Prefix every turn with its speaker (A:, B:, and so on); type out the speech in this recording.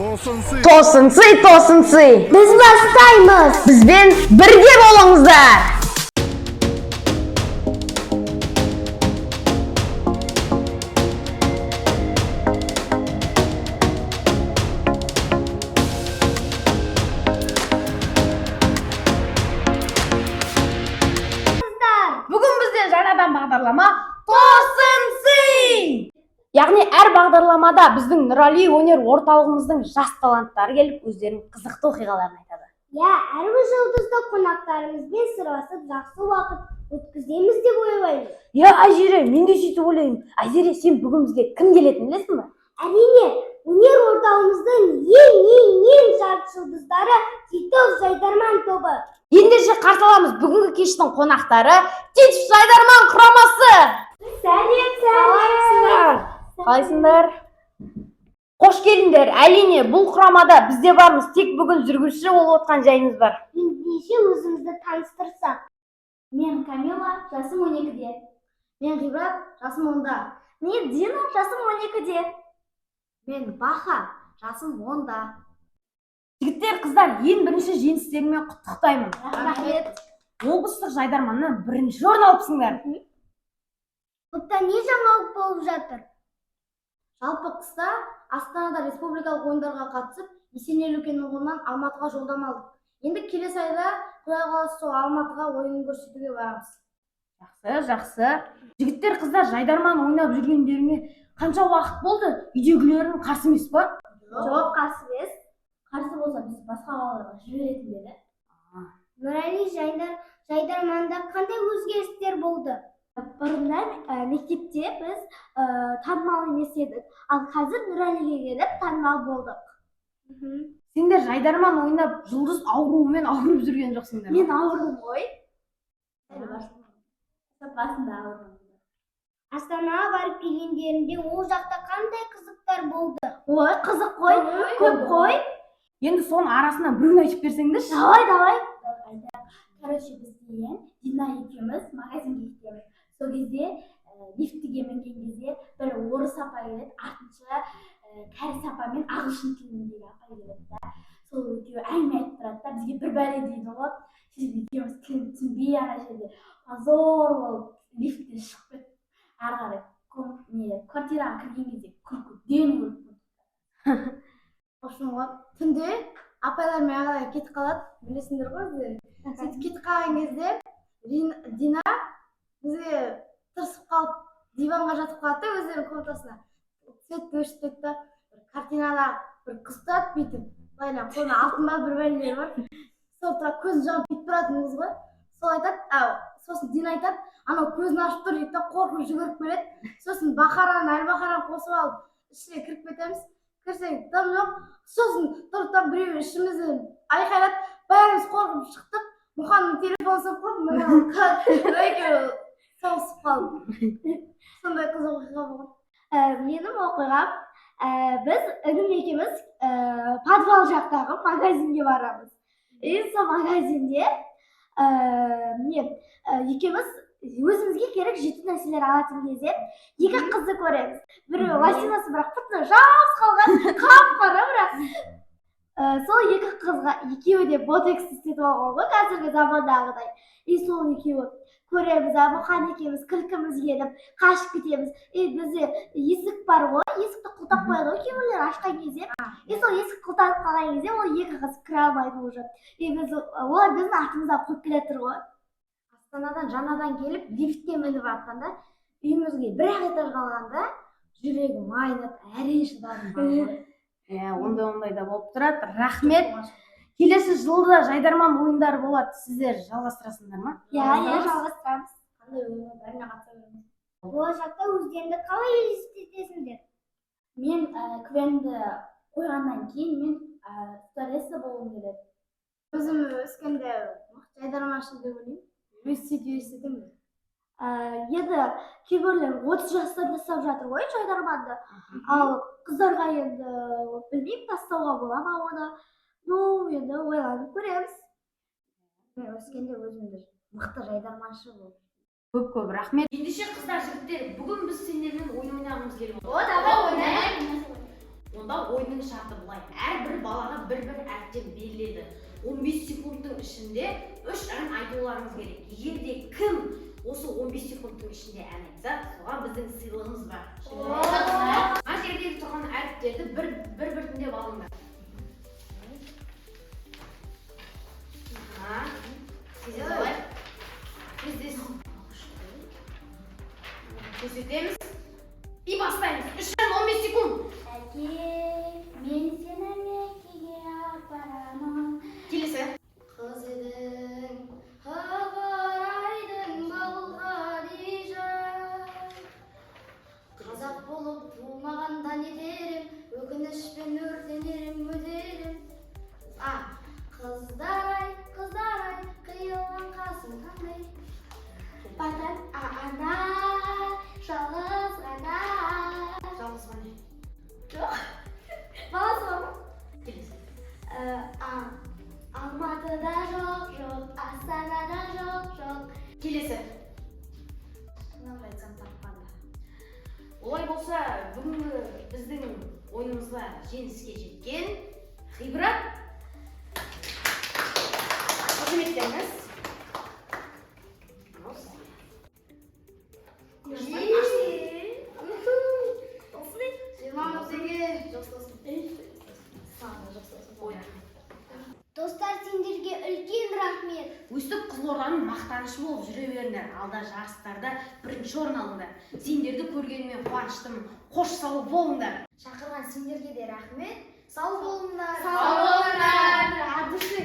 A: Тосын сый.
B: Biz başlayız.
A: Bizben birge bolыңыздар.
C: Бүгін бізде жаңадан бағдарлама Тосын сый! Яғни әр бағдарламада біздің Нұрали өнер орталығымыздың жас таланттары келіп, өздерінің қызықты оқиғаларын айтады.
B: Ya, әрбір жұлдызда қонақтарымызбен сырласып, жақсы уақыт өткіземіз деп ойлаймын.
C: Я, Айзере, мен де сөйтіп ойлаймын. Айзере, сен бүгін бізге кім келетінін білесің бе?
B: Әрине, өнер орталығымыздың ең жарты жұлдыздары Титов Жайдарман тобы.
C: Ендеше қарсы аламыз бүгінгі кештің қонақтары Титов Жайдарман құрамасы.
B: Сәлем.
C: Қалайсыңдар? Қош келіңдер. Әрине, бұл құрамада бізде бармыз. Тек бүгін жүргізуші болып отқан жайымыз бар.
B: Ендеше өзімізді таныстырсақ. Мен Камила, жасым 12-де. Мен Ғибрат, жасым 10-да. Мен Дина, жасым 12-де. Мен Баха, жасым 10-да.
C: Жігіттер, қыздар, ең бірінші жеңістерімен құттықтаймын.
B: Рахмет.
C: Облыстық Жайдарманнан бірінші орын алыпсыңдар.
B: Құтта не жаңалық болып жатыр? Жалпы қыста Астанада республикалық ойындарға қатысып, Есенел Үлкеннің қолынан Алматыға жолдама алдық. Енді келесі айда Құдай қаласа сол Алматыға ойын көрсетуге барамыз.
C: Жақсы. Жігіттер, қыздар, Жайдарман ойнап жүргендеріңе қанша уақыт болды? Үйдегілерің қарсы емес па?
B: Жоқ, қарсы емес. Қарсы болса біз басқа қалаларға жіберетін еді. Нұрали, Жайдарманда қандай өзгерістер болды? Бұрыннан мектепте біз танымал емес едік, ал қазір Нұралиге келіп танымал болдық.
C: Сендер Жайдарман ойнап жұлдыз ауруымен ауырып жүрген жоқсыңдар.
B: Мен ауырдым ғой. Басында ауырдым. Астанаға барып келгендерінде ол жақта қандай қызықтар болды? Ой, қызық қой, көп қой.
C: Енді соның арасынан біреуін айтып берсеңдерші.
B: Давай.
D: Короче, біз Дина екеуміз магазинге кетеміз. Сол кезде лифтіге мінген кезде бір орыс апа келеді, артынша кәріс апа мен ағылшын тіліндегі апа келеді да. Сол екеуі әңгіме айтып тұрады да, бізге бір бәле дейді ғой. Сөйтіп екеуміз тілін түсінбей ана жерде позор болып лифттен шығып кетіп, ары қарай квартираға кірген кезде күлкіден өліп қалдық.
B: В общем, түнде апайлармен ағалар кетіп қалады, білесіңдер ғой өздері. Сөйтіп кетіп қалған кезде Дина бізге тырысып қалып диванға жатып қалады да, өздерінің комнатасына. Светті өшіріп та, картинада бір қыз тұрады бүйтіп, байлап қолына алтын ба бір бәлелер бар. Сол тұра көзін жауып бүйтіп тұратын қыз ғой. Сол айтады, сосын Дина айтады, анау көзін ашып тұр дейді, қорқып жүгіріп келеді. Сосын Әлбақараны қосып алып, ішіне кіріп кетеміз. Кірсек, дым жоқ. Сосын тұрып біреу ішімізден айқайлады, бәріміз қорқып шықтық. Мұханның телефонын соқып қойып, екеуі соғысып қалды. Сондай қызық оқиға болған. Менің оқиғам, біз інім екеуміз подвал жақтағы магазинге барамыз. Сол магазинде екеуміз өзімізге керек жейтін нәрселер алатын кезде екі қызды көреміз. Біреуі лосинасы бірақ құтына жабыс қалған, қап-қара бірақ. Сол екі қызға екеуі де ботексті істетіп алған ғой, қазіргі замандағыдай. Сол екеуі көреміз, Мұқан екеуміз күлкіміз келіп, қашып кетеміз. Бізде есік бар ғой, есікті құлтап қояды ғой кейбіреулер ашқан кезде. Сол есік құлтанып қалған кезде ол екі қыз кіре алмайды уже. Олар біздің артымыздан қуып келе тұр ғой. Астанадан жаңадан келіп, лифтке мініп жатқанда, үйімізге бір-ақ этаж қалғанда, жүрегім айнып, әрең шыдадым бар ғой.
C: Ондай да болып тұрады. Рахмет. Келесі жылда Жайдарман ойындары болады. Сіздер жалғастырасыңдар ма?
B: Жалғастырамыз. Қандай ойынға бәріне қатысамыз. Болашақта өздеріңді қалай елестетесіңдер?
D: Мен КВН-ді қойғаннан кейін мен стюардесса болғым келеді.
B: Өзім өскенде Жайдарманшы деп ойлаймын. Елестетемін. Енді кейбіреулер 30 жастан тастап жатыр ғой Жайдарманды. Ал қыздарға енді білмеймін, тастауға бола ма оны. Енді ойланып көреміз. Мен өскенде өзімді мықты Жайдарманшы болып.
C: Көп рахмет. Ендеше қыздар, жігіттер, бүгін біз сендермен ойын ойнағымыз келіп отыр.
B: Давай ойнайық.
C: Онда ойынның шарты былай. Әрбір балаға бір-бір әріптен беріледі. 15 секундтың ішінде 3 ән айтуларыңыз керек. Егер де кім осы 15 секундтың ішінде ән айтса, соған біздің сыйлығымыз бар. Мына жердегі тұрған әріптерді бір-біртіндеп алыңдар. Сезе салайық. Көрсетеміз. И бастаймыз. 3 ән 15 секунд.
D: Әке, мен сені Меккеге апарамын.
C: Келесі.
B: Қыз едің, Хаварайдың Балқадижа. Қазақ болып тумағанда нетерім, өкінішпен өртенерім мүдделім. Қыздар-ай, қиылған қасым қандай. Батат ана, жалғыз ғана.
C: Жалғыз ғана.
B: Жоқ, баласы бар ма?
C: Келесі.
B: Алматыда жоқ, Астанада жоқ.
C: Келесі.
B: Шынын айтсам тапқанда.
C: Олай болса, бүгінгі біздің ойынымызға жеңіске жеткен Ғибрат. Қызметтеріңіз.
B: Достар, сендерге үлкен рахмет.
C: Өстіп Қызылорданың мақтанышы болып жүре беріңдер. Алда жарыстарда бірінші орын алыңдар. Сендерді көргеніме қуаныштымын. Қош сау болыңдар.
B: Шақырған сендерге де рахмет. Сау болыңдар.
C: Сау болыңдар.
B: От души.